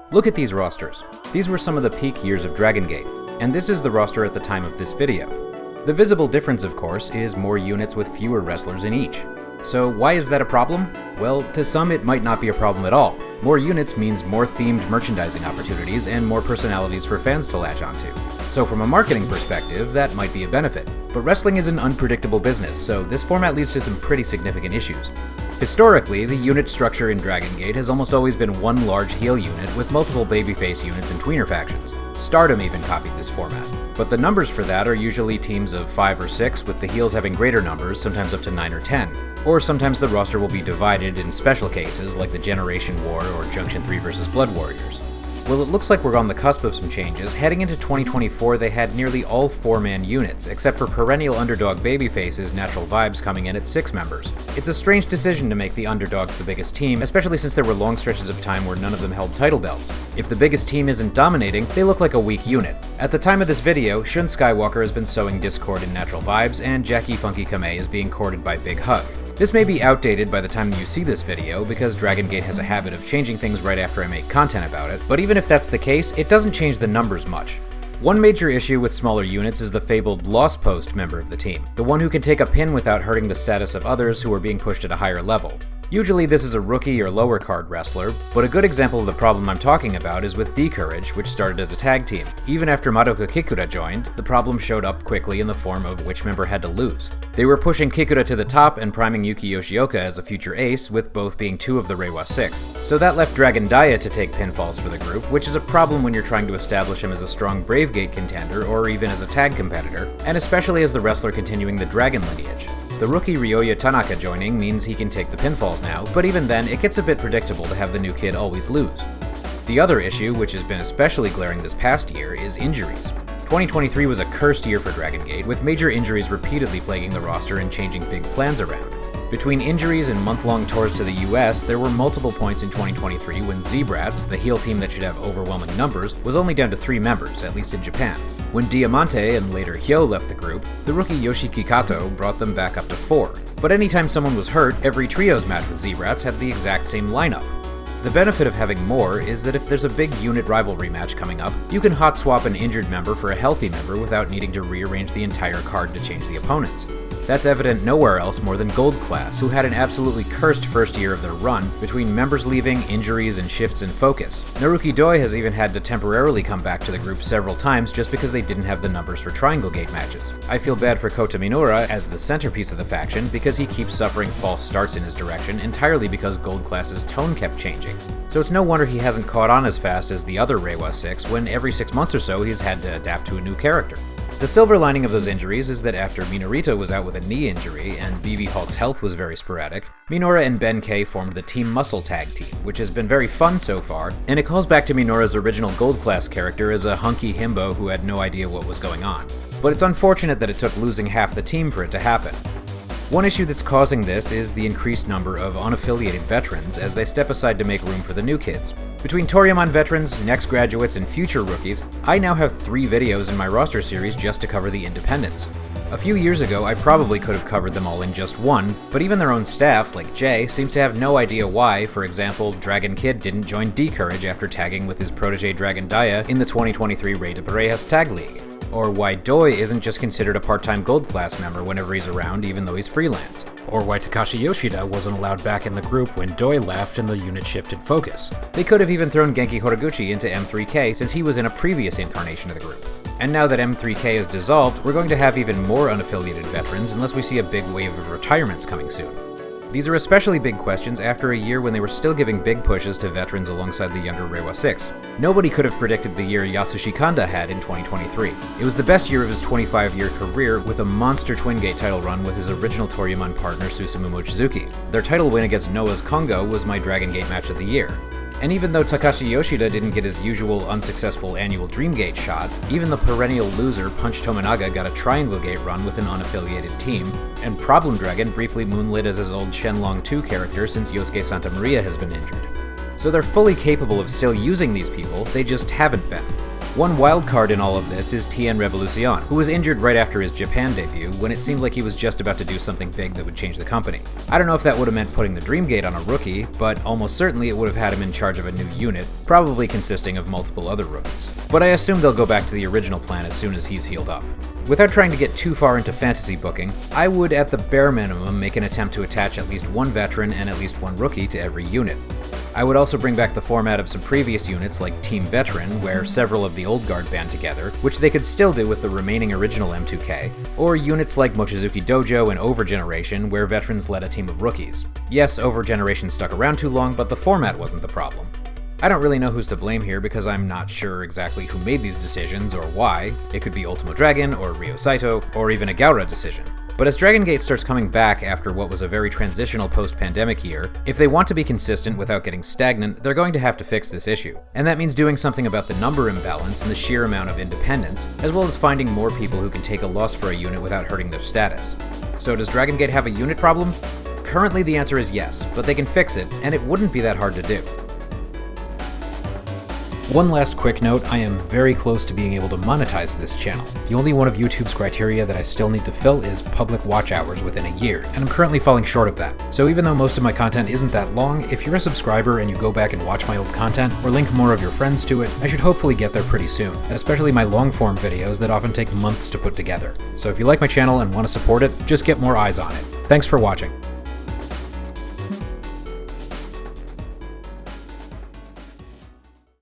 Look at these rosters. These were some of the peak years of Dragongate, and this is the roster at the time of this video. The visible difference, of course, is more units with fewer wrestlers in each. So why is that a problem? Well, to some it might not be a problem at all. More units means more themed merchandising opportunities and more personalities for fans to latch onto. So from a marketing perspective, that might be a benefit. But wrestling is an unpredictable business, so this format leads to some pretty significant issues. Historically, the unit structure in Dragongate has almost always been one large heel unit with multiple babyface units and tweener factions. Stardom even copied this format. But the numbers for that are usually teams of 5 or 6, with the heels having greater numbers, sometimes up to 9 or 10. Or sometimes the roster will be divided in special cases like the Generation War or Junction 3 vs. Blood Warriors. Well, it looks like we're on the cusp of some changes. Heading into 2024, they had nearly all 4-man units, except for perennial underdog babyfaces Natural Vibes coming in at 6 members. It's a strange decision to make the underdogs the biggest team, especially since there were long stretches of time where none of them held title belts. If the biggest team isn't dominating, they look like a weak unit. At the time of this video, Shun Skywalker has been sowing discord in Natural Vibes, and Jackie Funky Kamei is being courted by Big Hug. This may be outdated by the time you see this video, because Dragongate has a habit of changing things right after I make content about it, but even if that's the case, it doesn't change the numbers much. One major issue with smaller units is the fabled Lost Post member of the team, the one who can take a pin without hurting the status of others who are being pushed at a higher level. Usually this is a rookie or lower card wrestler, but a good example of the problem I'm talking about is with D-Courage, which started as a tag team. Even after Madoka Kikuta joined, the problem showed up quickly in the form of which member had to lose. They were pushing Kikuta to the top and priming Yuki Yoshioka as a future ace, with both being 2 of the Reiwa 6. So that left Dragon Dia to take pinfalls for the group, which is a problem when you're trying to establish him as a strong Bravegate contender or even as a tag competitor, and especially as the wrestler continuing the Dragon lineage. The rookie Ryoya Tanaka joining means he can take the pinfalls now, but even then, it gets a bit predictable to have the new kid always lose. The other issue, which has been especially glaring this past year, is injuries. 2023 was a cursed year for Dragongate, with major injuries repeatedly plaguing the roster and changing big plans around. Between injuries and month-long tours to the US, there were multiple points in 2023 when Zebrats, the heel team that should have overwhelming numbers, was only down to 3 members, at least in Japan. When Diamante and later Hyo left the group, the rookie Yoshiki Kato brought them back up to 4. But anytime someone was hurt, every trios match with Zebrats had the exact same lineup. The benefit of having more is that if there's a big unit rivalry match coming up, you can hot swap an injured member for a healthy member without needing to rearrange the entire card to change the opponents. That's evident nowhere else more than Gold Class, who had an absolutely cursed first year of their run, between members leaving, injuries, and shifts in focus. Naruki Doi has even had to temporarily come back to the group several times just because they didn't have the numbers for Triangle Gate matches. I feel bad for Kota Minoura as the centerpiece of the faction because he keeps suffering false starts in his direction entirely because Gold Class's tone kept changing. So it's no wonder he hasn't caught on as fast as the other Reiwa 6 when every 6 months or so he's had to adapt to a new character. The silver lining of those injuries is that after Minorita was out with a knee injury and BB Hulk's health was very sporadic, Minoura and Ben K formed the Team Muscle tag team, which has been very fun so far, and it calls back to Minoura's original Gold Class character as a hunky himbo who had no idea what was going on. But it's unfortunate that it took losing half the team for it to happen. One issue that's causing this is the increased number of unaffiliated veterans as they step aside to make room for the new kids. Between Toryumon veterans, next graduates, and future rookies, I now have 3 videos in my roster series just to cover the independents. A few years ago, I probably could have covered them all in just one, but even their own staff, like Jay, seems to have no idea why, for example, Dragon Kid didn't join D-Courage after tagging with his protege Dragon Dia in the 2023 Rey de Parejas Tag League, or why Doi isn't just considered a part-time Gold Class member whenever he's around even though he's freelance, or why Takashi Yoshida wasn't allowed back in the group when Doi left and the unit shifted focus. They could have even thrown Genki Horiguchi into M3K since he was in a previous incarnation of the group. And now that M3K is dissolved, we're going to have even more unaffiliated veterans unless we see a big wave of retirements coming soon. These are especially big questions after a year when they were still giving big pushes to veterans alongside the younger Reiwa 6. Nobody could have predicted the year Yasushi Kanda had in 2023. It was the best year of his 25-year career with a monster Twin Gate title run with his original Toryumon partner Susumu Mochizuki. Their title win against Noah's Kongo was my Dragon Gate match of the year. And even though Takashi Yoshida didn't get his usual unsuccessful annual Dreamgate shot, even the perennial loser Punch Tominaga got a Triangle Gate run with an unaffiliated team, and Problem Dragon briefly moonlit as his old Shenlong 2 character since Yosuke Santa Maria has been injured. So they're fully capable of still using these people, they just haven't been. One wild card in all of this is Tien Revolucion, who was injured right after his Japan debut when it seemed like he was just about to do something big that would change the company. I don't know if that would have meant putting the Dreamgate on a rookie, but almost certainly it would have had him in charge of a new unit, probably consisting of multiple other rookies. But I assume they'll go back to the original plan as soon as he's healed up. Without trying to get too far into fantasy booking, I would at the bare minimum make an attempt to attach at least one veteran and at least one rookie to every unit. I would also bring back the format of some previous units like Team Veteran, where several of the old guard band together, which they could still do with the remaining original M2K, or units like Mochizuki Dojo and Overgeneration, where veterans led a team of rookies. Yes, Overgeneration stuck around too long, but the format wasn't the problem. I don't really know who's to blame here because I'm not sure exactly who made these decisions or why. It could be Ultimo Dragon, or Ryo Saito, or even a Gaura decision. But as Dragongate starts coming back after what was a very transitional post-pandemic year, if they want to be consistent without getting stagnant, they're going to have to fix this issue. And that means doing something about the number imbalance and the sheer amount of independence, as well as finding more people who can take a loss for a unit without hurting their status. So does Dragongate have a unit problem? Currently the answer is yes, but they can fix it, and it wouldn't be that hard to do. One last quick note, I am very close to being able to monetize this channel. The only one of YouTube's criteria that I still need to fill is public watch hours within a year, and I'm currently falling short of that. So even though most of my content isn't that long, if you're a subscriber and you go back and watch my old content, or link more of your friends to it, I should hopefully get there pretty soon, especially my long-form videos that often take months to put together. So if you like my channel and want to support it, just get more eyes on it. Thanks for watching.